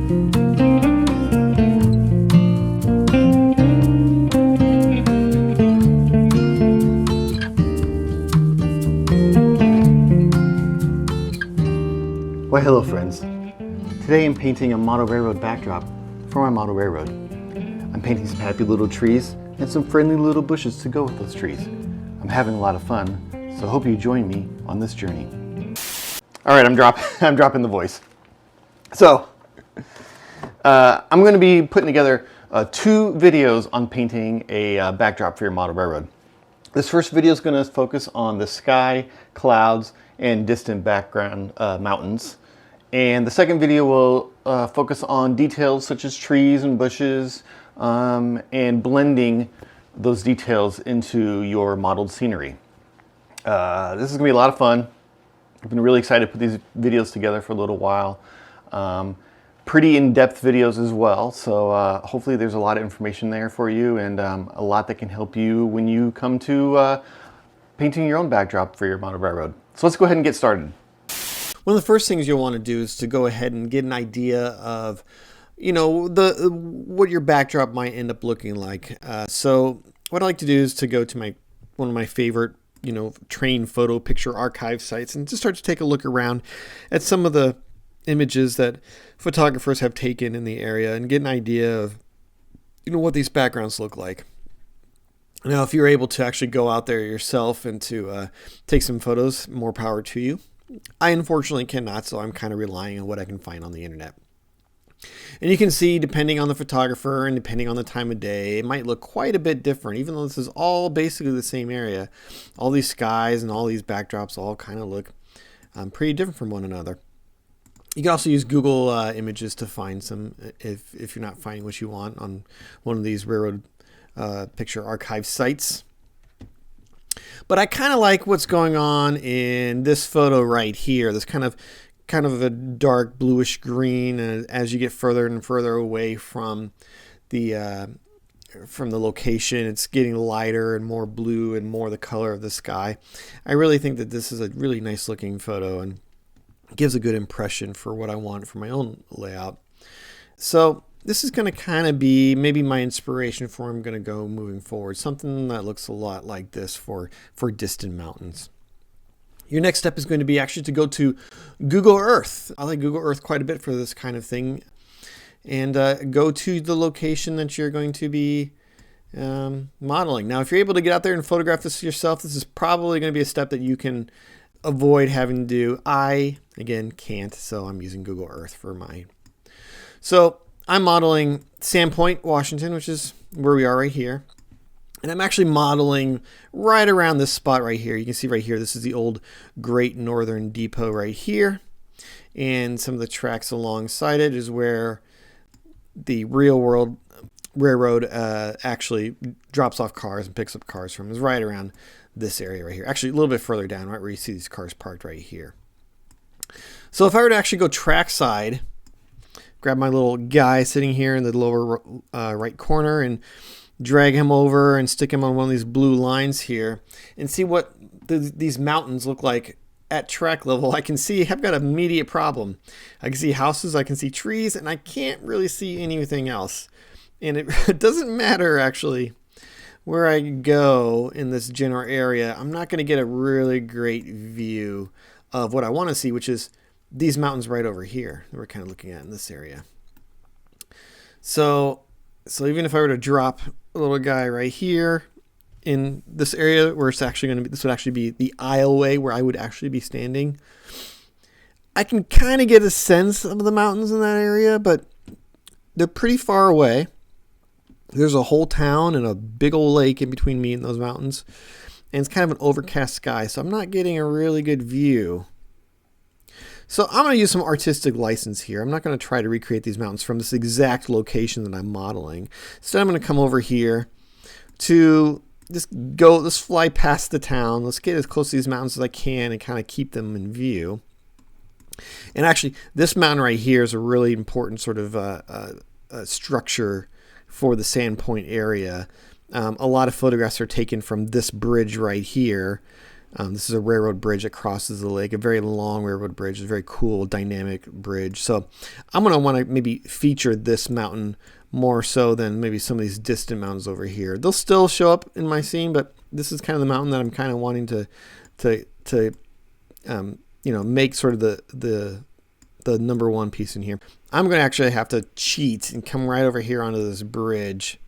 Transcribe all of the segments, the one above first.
Well, hello friends. Today I'm painting a model railroad backdrop for my model railroad. I'm painting some happy little trees and some friendly little bushes to go with those trees. I'm having a lot of fun, so I hope you join me on this journey. All right, I'm dropping the voice. So, I'm going to be putting together 2 videos on painting a backdrop for your model railroad. This first video is going to focus on the sky, clouds, and distant background mountains. And the second video will focus on details such as trees and bushes and blending those details into your modeled scenery. This is going to be a lot of fun. I've been really excited to put these videos together for a little while. Pretty in-depth videos as well, so hopefully there's a lot of information there for you and a lot that can help you when you come to painting your own backdrop for your model railroad. So let's go ahead and get started. One of the first things you'll want to do is to go ahead and get an idea of, you know, what your backdrop might end up looking like. So what I like to do is to go to one of my favorite, you know, train photo picture archive sites and just start to take a look around at some of the images that photographers have taken in the area and get an idea of, you know, what these backgrounds look like. Now, if you're able to actually go out there yourself and to take some photos, more power to you. I unfortunately cannot, so I'm kind of relying on what I can find on the internet. And you can see, depending on the photographer and depending on the time of day, it might look quite a bit different. Even though this is all basically the same area, all these skies and all these backdrops all kind of look pretty different from one another. You can also use Google Images to find some if you're not finding what you want on one of these railroad picture archive sites. But I kind of like what's going on in this photo right here. This kind of a dark bluish green, and as you get further and further away from the location, it's getting lighter and more blue and more the color of the sky. I really think that this is a really nice looking photo and gives a good impression for what I want for my own layout. So this is going to kind of be maybe my inspiration for I'm going to go moving forward. Something that looks a lot like this for distant mountains. Your next step is going to be actually to go to Google Earth. I like Google Earth quite a bit for this kind of thing. And go to the location that you're going to be modeling. Now, if you're able to get out there and photograph this yourself, this is probably going to be a step that you can avoid having to do. I, again, can't, so I'm using Google Earth for mine. So I'm modeling Sandpoint, Washington, which is where we are right here. And I'm actually modeling right around this spot right here. You can see right here, this is the old Great Northern Depot right here. And some of the tracks alongside it is where the real world railroad actually drops off cars and picks up cars from. Is right around this area right here. Actually, a little bit further down, right where you see these cars parked right here. So if I were to actually go trackside, grab my little guy sitting here in the lower right corner and drag him over and stick him on one of these blue lines here and see what these mountains look like at track level, I can see I've got an immediate problem. I can see houses, I can see trees, and I can't really see anything else. And it doesn't matter actually where I go in this general area, I'm not going to get a really great view of what I want to see, which is these mountains right over here that we're kind of looking at in this area. So even if I were to drop a little guy right here in this area where it's actually going to be, this would actually be the aisleway where I would actually be standing, I can kind of get a sense of the mountains in that area, but they're pretty far away. There's a whole town and a big old lake in between me and those mountains. And it's kind of an overcast sky, so I'm not getting a really good view. So I'm going to use some artistic license here. I'm not going to try to recreate these mountains from this exact location that I'm modeling. Instead, I'm going to come over here to let's fly past the town. Let's get as close to these mountains as I can and kind of keep them in view. And actually, this mountain right here is a really important sort of structure for the Sandpoint area. A lot of photographs are taken from this bridge right here, This is a railroad bridge that crosses the lake, a very long railroad bridge, a very cool, dynamic bridge. So I'm going to want to maybe feature this mountain more so than maybe some of these distant mountains over here. They'll still show up in my scene, but this is kind of the mountain that I'm kind of wanting to make sort of the number one piece in here. I'm going to actually have to cheat and come right over here onto this bridge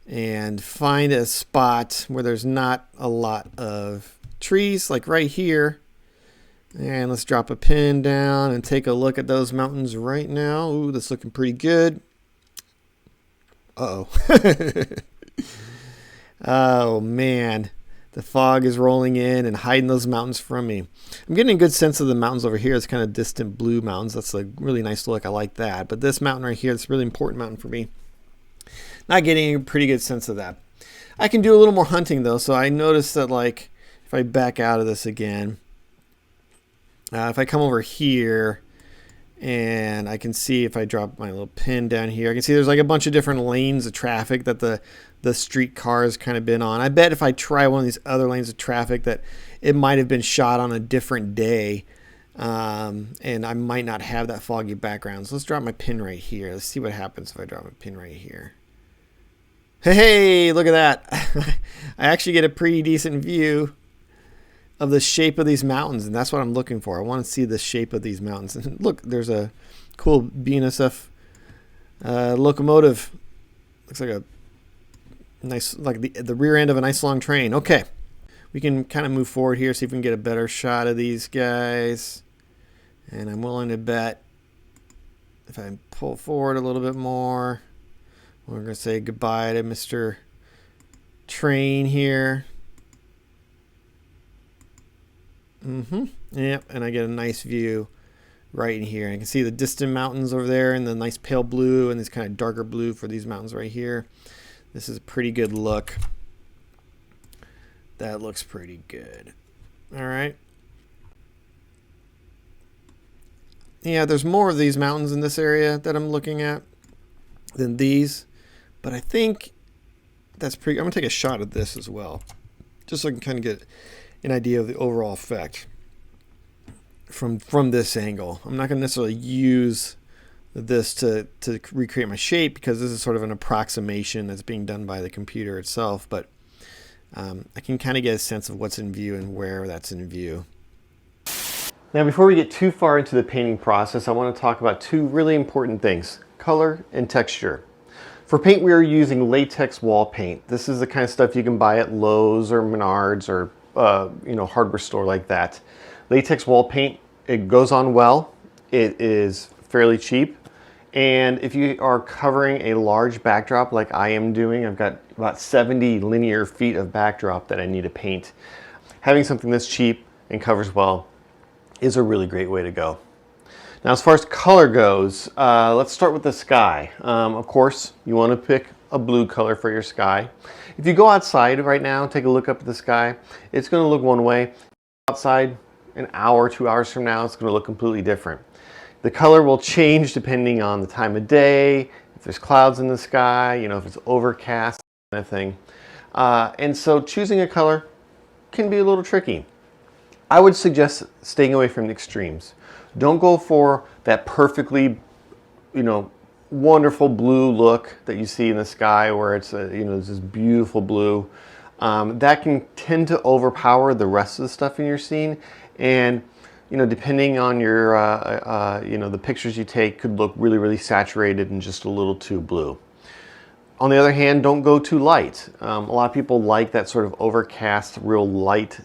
and find a spot where there's not a lot of trees, like right here. And let's drop a pin down and take a look at those mountains right now. Ooh, that's looking pretty good. Uh-oh. Oh, man. The fog is rolling in and hiding those mountains from me. I'm getting a good sense of the mountains over here. It's kind of distant blue mountains. That's a really nice look. I like that. But this mountain right here, it's a really important mountain for me. Not getting a pretty good sense of that. I can do a little more hunting, though. So I noticed that, like, if I back out of this again, if I come over here, and I can see if I drop my little pin down here, I can see there's like a bunch of different lanes of traffic that the street car has kind of been on. I bet if I try one of these other lanes of traffic that it might have been shot on a different day, and I might not have that foggy background. So let's drop my pin right here. Let's see what happens if I drop my pin right here. Hey, look at that. I actually get a pretty decent view of the shape of these mountains, and that's what I'm looking for. I want to see the shape of these mountains. And look, there's a cool BNSF locomotive. Looks like a nice, like the rear end of a nice long train. Okay, we can kind of move forward here, see if we can get a better shot of these guys. And I'm willing to bet if I pull forward a little bit more, we're going to say goodbye to Mr. Train here. Yep, and I get a nice view right in here. I can see the distant mountains over there and the nice pale blue and this kind of darker blue for these mountains right here. This is a pretty good look. That looks pretty good. All right. Yeah, there's more of these mountains in this area that I'm looking at than these, but I think that's pretty. I'm gonna take a shot at this as well, just so I can kind of get an idea of the overall effect from this angle. I'm not going to necessarily use this to recreate my shape because this is sort of an approximation that's being done by the computer itself, but I can kind of get a sense of what's in view and where that's in view. Now, before we get too far into the painting process, I want to talk about two really important things: color and texture. For paint, we are using latex wall paint. This is the kind of stuff you can buy at Lowe's or Menards or hardware store like that. Latex wall paint, it goes on well. It is fairly cheap. And if you are covering a large backdrop like I am doing, I've got about 70 linear feet of backdrop that I need to paint. Having something that's cheap and covers well is a really great way to go. Now, as far as color goes, let's start with the sky. Of course, you want to pick a blue color for your sky. If you go outside right now, take a look up at the sky, it's going to look one way. Outside an hour, 2 hours from now, it's going to look completely different. The color will change depending on the time of day, if there's clouds in the sky, if it's overcast, kind of thing. And so choosing a color can be a little tricky. I would suggest staying away from the extremes. Don't go for that perfectly, wonderful blue look that you see in the sky where it's there's this beautiful blue. That can tend to overpower the rest of the stuff in your scene, and depending on your the pictures you take could look really, really saturated and just a little too blue. On the other hand, don't go too light. A lot of people like that sort of overcast, real light,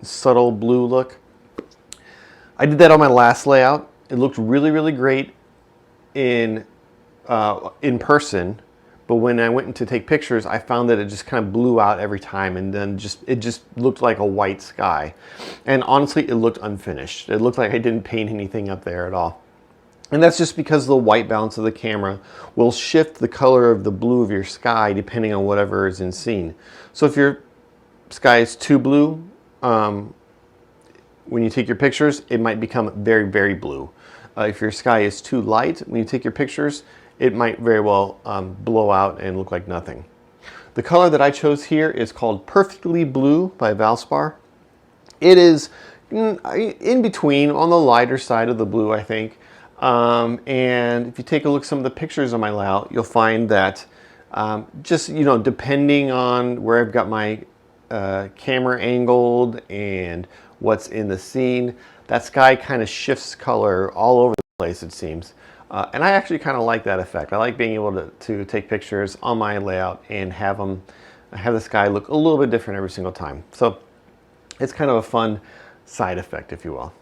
subtle blue look. I did that on my last layout. It looked really, really great in person, but when I went in to take pictures, I found that it just kind of blew out every time, and then it just looked like a white sky. And honestly, it looked unfinished. It looked like I didn't paint anything up there at all. And that's just because the white balance of the camera will shift the color of the blue of your sky depending on whatever is in scene. So if your sky is too blue, when you take your pictures, it might become very, very blue. If your sky is too light, when you take your pictures, it might very well blow out and look like nothing. The color that I chose here is called Perfectly Blue by Valspar. It is in between, on the lighter side of the blue, I think. And if you take a look at some of the pictures on my layout, you'll find that just, depending on where I've got my camera angled and what's in the scene, that sky kind of shifts color all over the place, it seems. And I actually kind of like that effect. I like being able to take pictures on my layout and have the sky look a little bit different every single time. So it's kind of a fun side effect, if you will.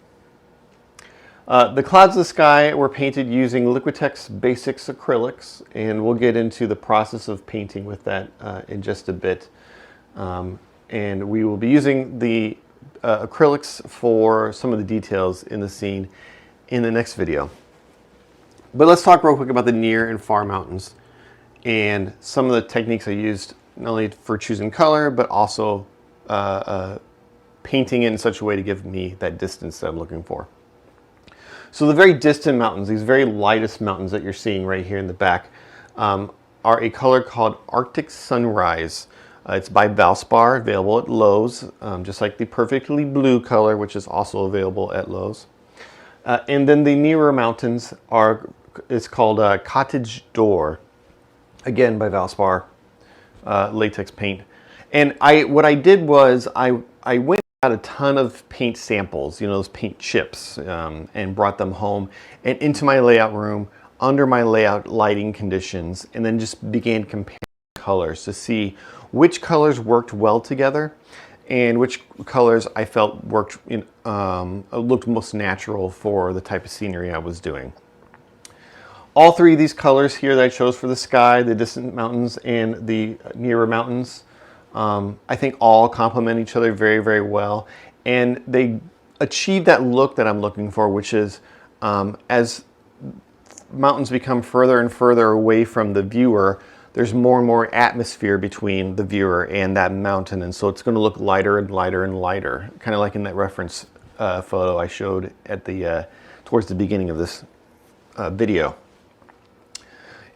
The clouds of the sky were painted using Liquitex Basics acrylics, and we'll get into the process of painting with that in just a bit. And we will be using the acrylics for some of the details in the scene in the next video. But let's talk real quick about the near and far mountains and some of the techniques I used, not only for choosing color, but also painting it in such a way to give me that distance that I'm looking for. So the very distant mountains, these very lightest mountains that you're seeing right here in the back, are a color called Arctic Sunrise. It's by Valspar, available at Lowe's, just like the Perfectly Blue color, which is also available at Lowe's. And then the nearer mountains it's called Cottage Door, again by Valspar, latex paint. And what I did was I went out a ton of paint samples, those paint chips, and brought them home and into my layout room under my layout lighting conditions, and then just began comparing colors to see which colors worked well together and which colors I felt looked most natural for the type of scenery I was doing. All three of these colors here that I chose for the sky, the distant mountains, and the nearer mountains, I think all complement each other very, very well. And they achieve that look that I'm looking for, which is as mountains become further and further away from the viewer, there's more and more atmosphere between the viewer and that mountain. And so it's going to look lighter and lighter and lighter, kind of like in that reference photo I showed at towards the beginning of this video.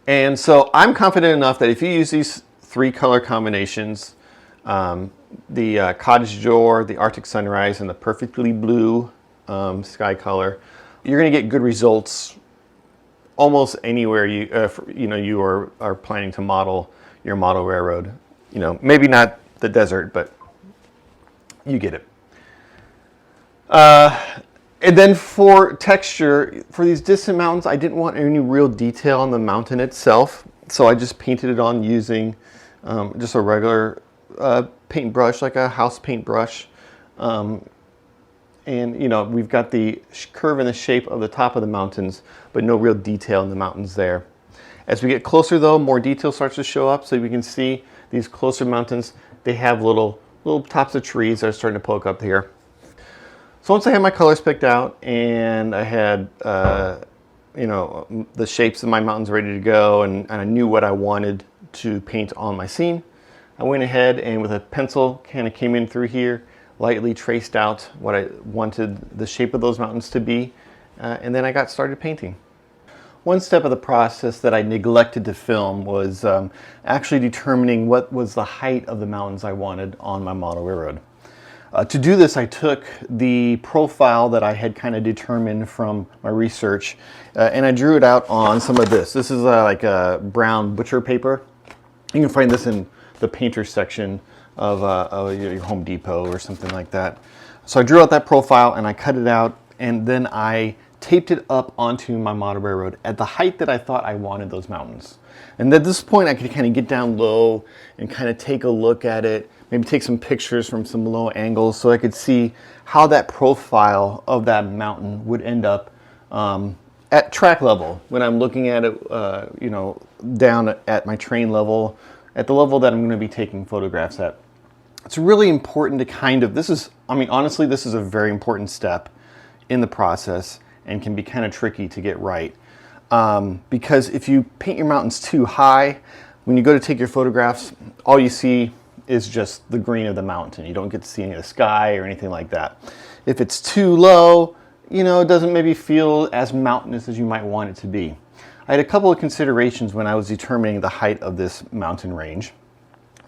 And so I'm confident enough that if you use these three color combinations, the Cottage Door, the Arctic Sunrise, and the Perfectly Blue sky color, you're going to get good results almost anywhere you are planning to model your model railroad. Maybe not the desert, but you get it. And then for texture, for these distant mountains, I didn't want any real detail on the mountain itself, so I just painted it on using just a regular paintbrush, like a house paintbrush. And we've got the curve and the shape of the top of the mountains, but no real detail in the mountains there. As we get closer though, more detail starts to show up, so we can see these closer mountains, they have little tops of trees that are starting to poke up here. So once I had my colors picked out and I had the shapes of my mountains ready to go, and I knew what I wanted to paint on my scene, I went ahead and with a pencil kind of came in through here, lightly traced out what I wanted the shape of those mountains to be, and then I got started painting. One step of the process that I neglected to film was actually determining what was the height of the mountains I wanted on my model railroad. To do this, I took the profile that I had kind of determined from my research, and I drew it out on some of this. This is like a brown butcher paper. You can find this in the painter section of your Home Depot or something like that. So I drew out that profile and I cut it out, and then I taped it up onto my model railroad at the height that I thought I wanted those mountains. And at this point I could kind of get down low and kind of take a look at it, maybe take some pictures from some low angles so I could see how that profile of that mountain would end up at track level when I'm looking at it, down at my train level, at the level that I'm going to be taking photographs at. It's really important to honestly, this is a very important step in the process and can be kind of tricky to get right. Because if you paint your mountains too high, when you go to take your photographs, all you see is just the green of the mountain. You don't get to see any of the sky or anything like that. If it's too low, it doesn't maybe feel as mountainous as you might want it to be. I had a couple of considerations when I was determining the height of this mountain range.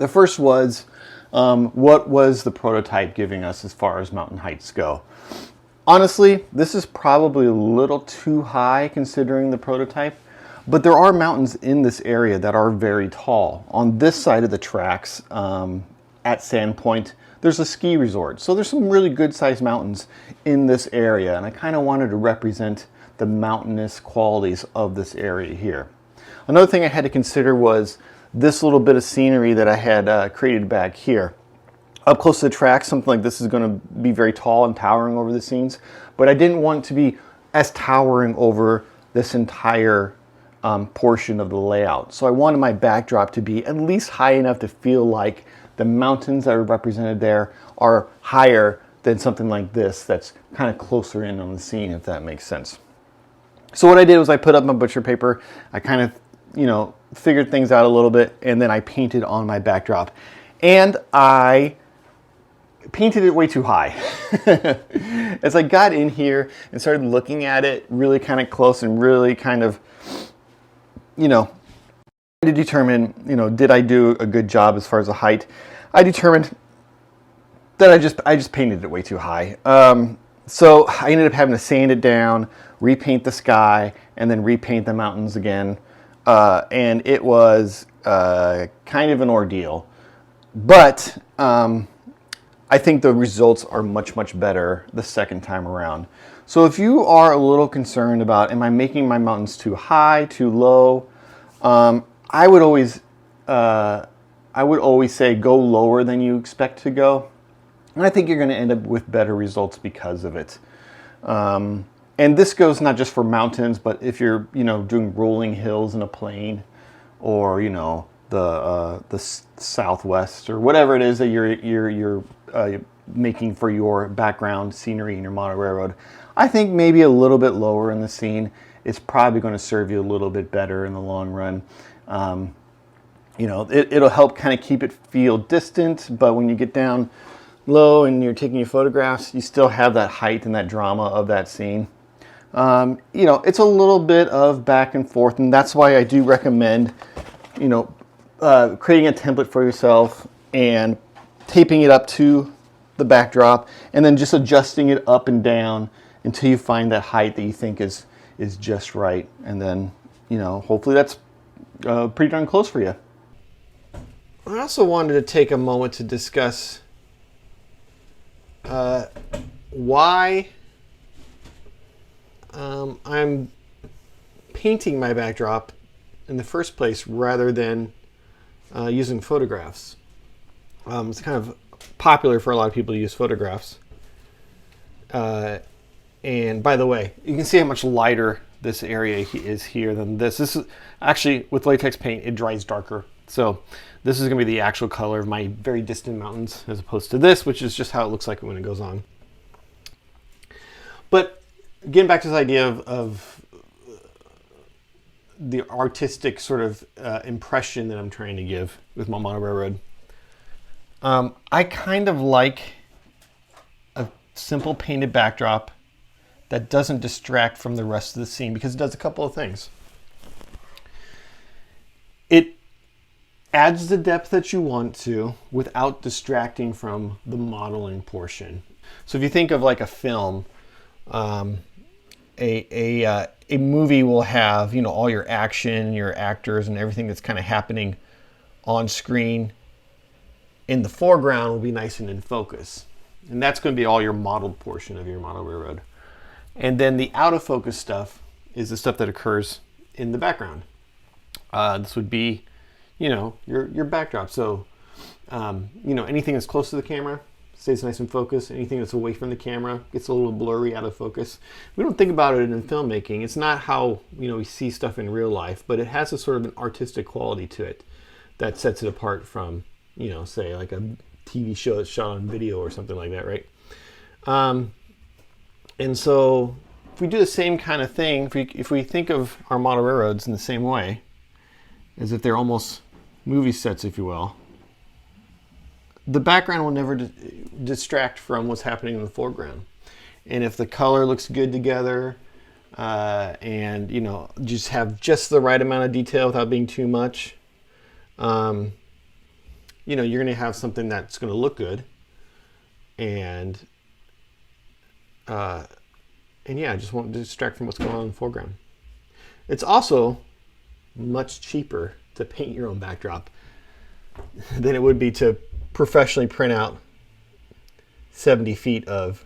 The first was, what was the prototype giving us as far as mountain heights go? Honestly, this is probably a little too high considering the prototype, but there are mountains in this area that are very tall. On this side of the tracks, at Sandpoint, there's a ski resort. So there's some really good sized mountains in this area, and I kind of wanted to represent the mountainous qualities of this area here. Another thing I had to consider was this little bit of scenery that I had created back here. Up close to the track, something like this is going to be very tall and towering over the scenes, but I didn't want it to be as towering over this entire portion of the layout. So I wanted my backdrop to be at least high enough to feel like the mountains that are represented there are higher than something like this that's kind of closer in on the scene, if that makes sense. So what I did was I put up my butcher paper, I kind of, figured things out a little bit, and then I painted on my backdrop. And I painted it way too high. As I got in here and started looking at it really kind of close and really kind of, to determine, did I do a good job as far as the height? I determined that I just painted it way too high. So I ended up having to sand it down, repaint the sky, and then repaint the mountains again. And it was kind of an ordeal. But I think the results are much, much better the second time around. So if you are a little concerned about, am I making my mountains too high, too low? I would always say go lower than you expect to go. And I think you're going to end up with better results because of it. And this goes not just for mountains, but if you're, doing rolling hills in a plain, or, the Southwest, or whatever it is that you're making for your background scenery in your model railroad. I think maybe a little bit lower in the scene is probably going to serve you a little bit better in the long run. It'll help kind of keep it feel distant, but when you get down low and you're taking your photographs, you still have that height and that drama of that scene. It's a little bit of back and forth, and that's why I do recommend, creating a template for yourself and taping it up to the backdrop, and then just adjusting it up and down until you find that height that you think is just right. And then, hopefully that's pretty darn close for you. I also wanted to take a moment to discuss why I'm painting my backdrop in the first place rather than using photographs. It's kind of popular for a lot of people to use photographs. And by the way, you can see how much lighter this area is here than this. This is actually, with latex paint, it dries darker. So this is going to be the actual color of my very distant mountains, as opposed to this, which is just how it looks like when it goes on. But getting back to this idea of the artistic sort of impression that I'm trying to give with my model railroad, I kind of like a simple painted backdrop that doesn't distract from the rest of the scene, because it does a couple of things. It adds the depth that you want to without distracting from the modeling portion. So if you think of like a film, a movie will have, all your action, your actors, and everything that's kind of happening on screen in the foreground will be nice and in focus. And that's going to be all your modeled portion of your model railroad. And then the out of focus stuff is the stuff that occurs in the background. This would be, your backdrop. So, anything that's close to the camera stays nice and focused. Anything that's away from the camera gets a little blurry, out of focus. We don't think about it in filmmaking. It's not how, we see stuff in real life, but it has a sort of an artistic quality to it that sets it apart from, say like a TV show that's shot on video or something like that, right? And so if we do the same kind of thing, if we think of our model railroads in the same way, as if they're almost movie sets, if you will, the background will never distract from what's happening in the foreground. And if the color looks good together, and just have just the right amount of detail without being too much, you know, you're going to have something that's going to look good, and yeah, I just won't distract from what's going on in the foreground. It's also much cheaper to paint your own backdrop than it would be to professionally print out 70 feet of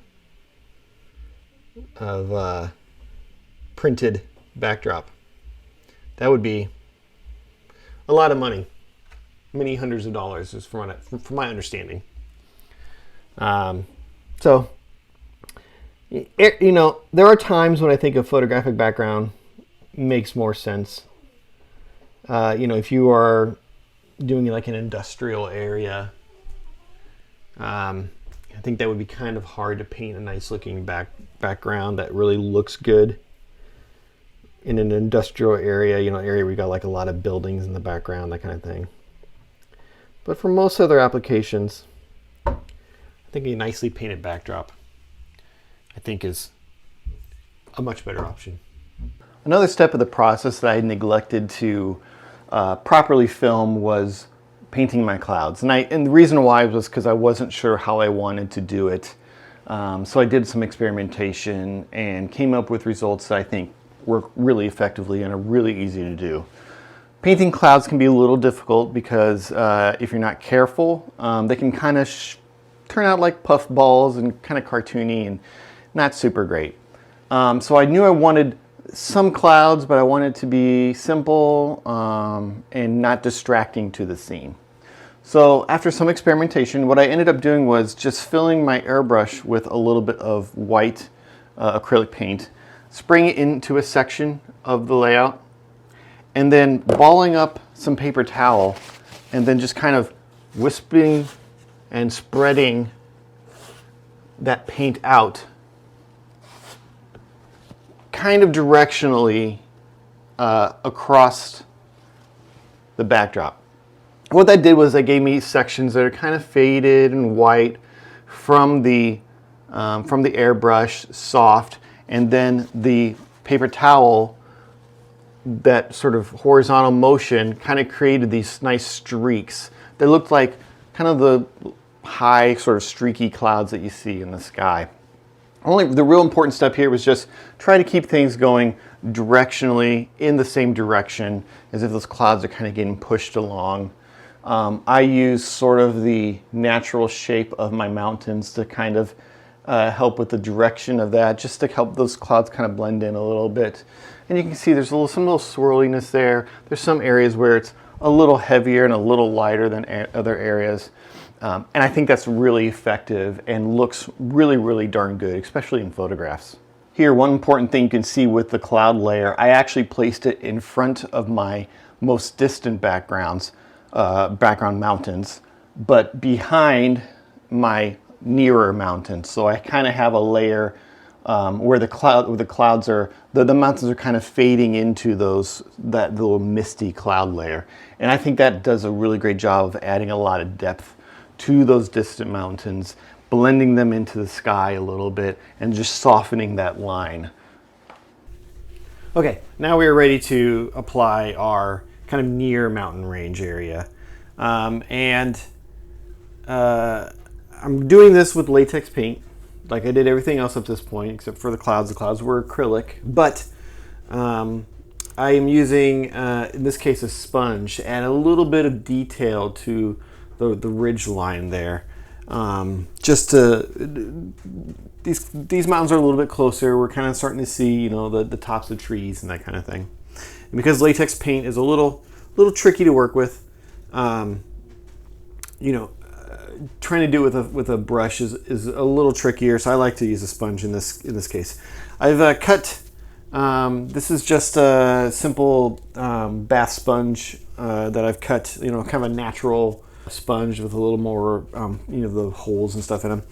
printed backdrop. That would be a lot of money, many hundreds of dollars, is from my understanding. So, you know, there are times when I think a photographic background makes more sense. You know, if you are doing like an industrial area, I think that would be kind of hard to paint a nice looking background that really looks good in an industrial area, you know, area where you got like a lot of buildings in the background, that kind of thing. But for most other applications, I think a nicely painted backdrop, I think, is a much better option. Another step of the process that I neglected to properly film was painting my clouds. And the reason why was because I wasn't sure how I wanted to do it. So I did some experimentation and came up with results that I think work really effectively and are really easy to do. Painting clouds can be a little difficult because if you're not careful, they can kind of turn out like puff balls and kind of cartoony and not super great. So I knew I wanted some clouds, but I wanted to be simple and not distracting to the scene. So after some experimentation, what I ended up doing was just filling my airbrush with a little bit of white acrylic paint, spraying it into a section of the layout, and then balling up some paper towel, and then just kind of wisping and spreading that paint out kind of directionally across the backdrop. What that did was that gave me sections that are kind of faded and white from the airbrush, soft, and then the paper towel, that sort of horizontal motion kind of created these nice streaks that looked like kind of the high sort of streaky clouds that you see in the sky. Only the real important step here was just try to keep things going directionally in the same direction, as if those clouds are kind of getting pushed along. I use sort of the natural shape of my mountains to kind of help with the direction of that, just to help those clouds kind of blend in a little bit. And you can see there's some little swirliness there. There's some areas where it's a little heavier and a little lighter than other areas. And I think that's really effective and looks really, really darn good, especially in photographs. Here, one important thing you can see with the cloud layer, I actually placed it in front of my most distant background mountains, but behind my nearer mountains. So I kind of have a layer where the clouds are, the mountains are kind of fading into that little misty cloud layer. And I think that does a really great job of adding a lot of depth to those distant mountains, blending them into the sky a little bit, and just softening that line. Okay, now we are ready to apply our kind of near mountain range area. I'm doing this with latex paint, like I did everything else up to this point, except for the clouds. The clouds were acrylic, but I am using, in this case, a sponge to add a little bit of detail to the ridge line there. Just to, these mountains are a little bit closer. We're kind of starting to see, you know, the tops of trees and that kind of thing. And because latex paint is a little tricky to work with, you know, trying to do it with a brush is a little trickier. So I like to use a sponge in this case. I've cut. This is just a simple bath sponge that I've cut. You know, kind of a natural sponge with a little more, you know, the holes and stuff in them.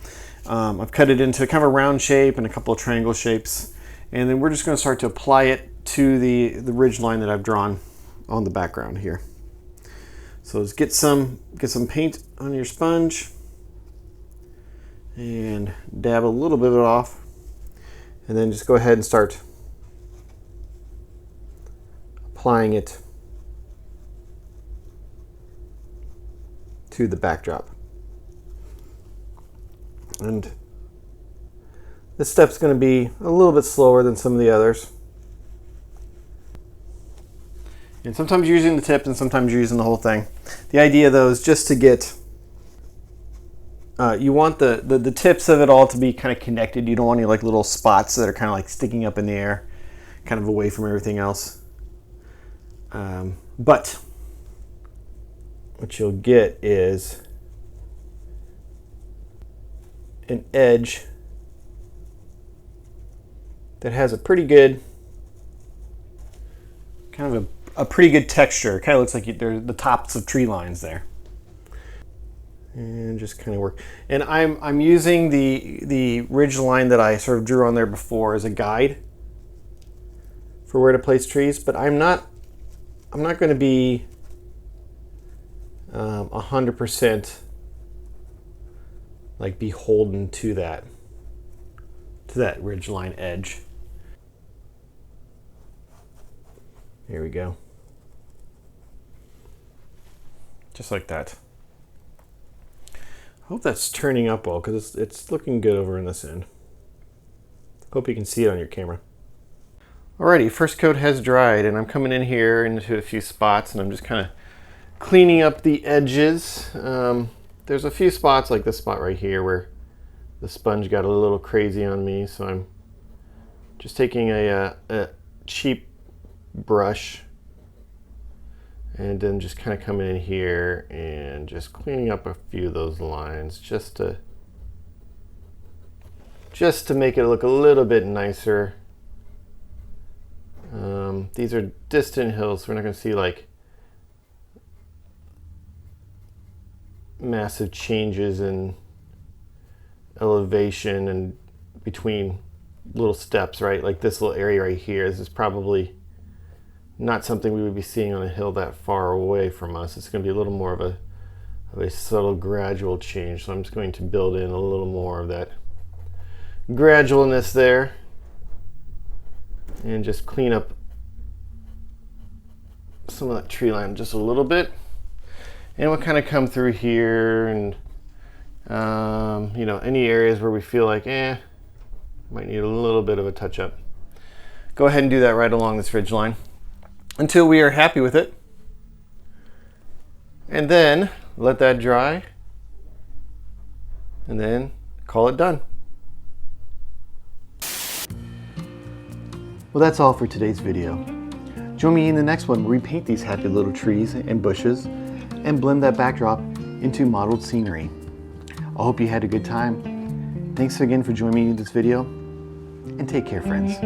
I've cut it into kind of a round shape and a couple of triangle shapes, and then we're just going to start to apply it to the ridge line that I've drawn on the background here. So just get some paint on your sponge and dab a little bit of it off, and then just go ahead and start applying it to the backdrop. And this step's going to be a little bit slower than some of the others. And sometimes you're using the tip and sometimes you're using the whole thing. The idea though is just to get, you want the tips of it all to be kind of connected. You don't want any like little spots that are kind of like sticking up in the air, kind of away from everything else. But what you'll get is an edge that has a pretty good, kind of a pretty good texture. It kind of looks like they're the tops of tree lines there. And just kind of work. And I'm using the ridge line that I sort of drew on there before as a guide for where to place trees, but I'm not going to be 100% like beholden to that ridge line edge. Here we go. Just like that. I hope that's turning up well because it's looking good over in this end. Hope you can see it on your camera. Alrighty, first coat has dried and I'm coming in here into a few spots and I'm just kind of cleaning up the edges. There's a few spots like this spot right here where the sponge got a little crazy on me, so I'm just taking a cheap brush and then just kind of coming in here and just cleaning up a few of those lines just to make it look a little bit nicer. These are distant hills, so we're not going to see like massive changes in elevation and between little steps, right? Like this little area right here, this is probably not something we would be seeing on a hill that far away from us. It's going to be a little more of a subtle gradual change. So I'm just going to build in a little more of that gradualness there and just clean up some of that tree line just a little bit. And we'll kind of come through here and you know, any areas where we feel like might need a little bit of a touch up. Go ahead and do that right along this ridge line until we are happy with it, and then let that dry and then call it done. Well, that's all for today's video. Join me in the next one where we paint these happy little trees and bushes and blend that backdrop into modeled scenery. I hope you had a good time. Thanks again for joining me in this video, and take care, friends.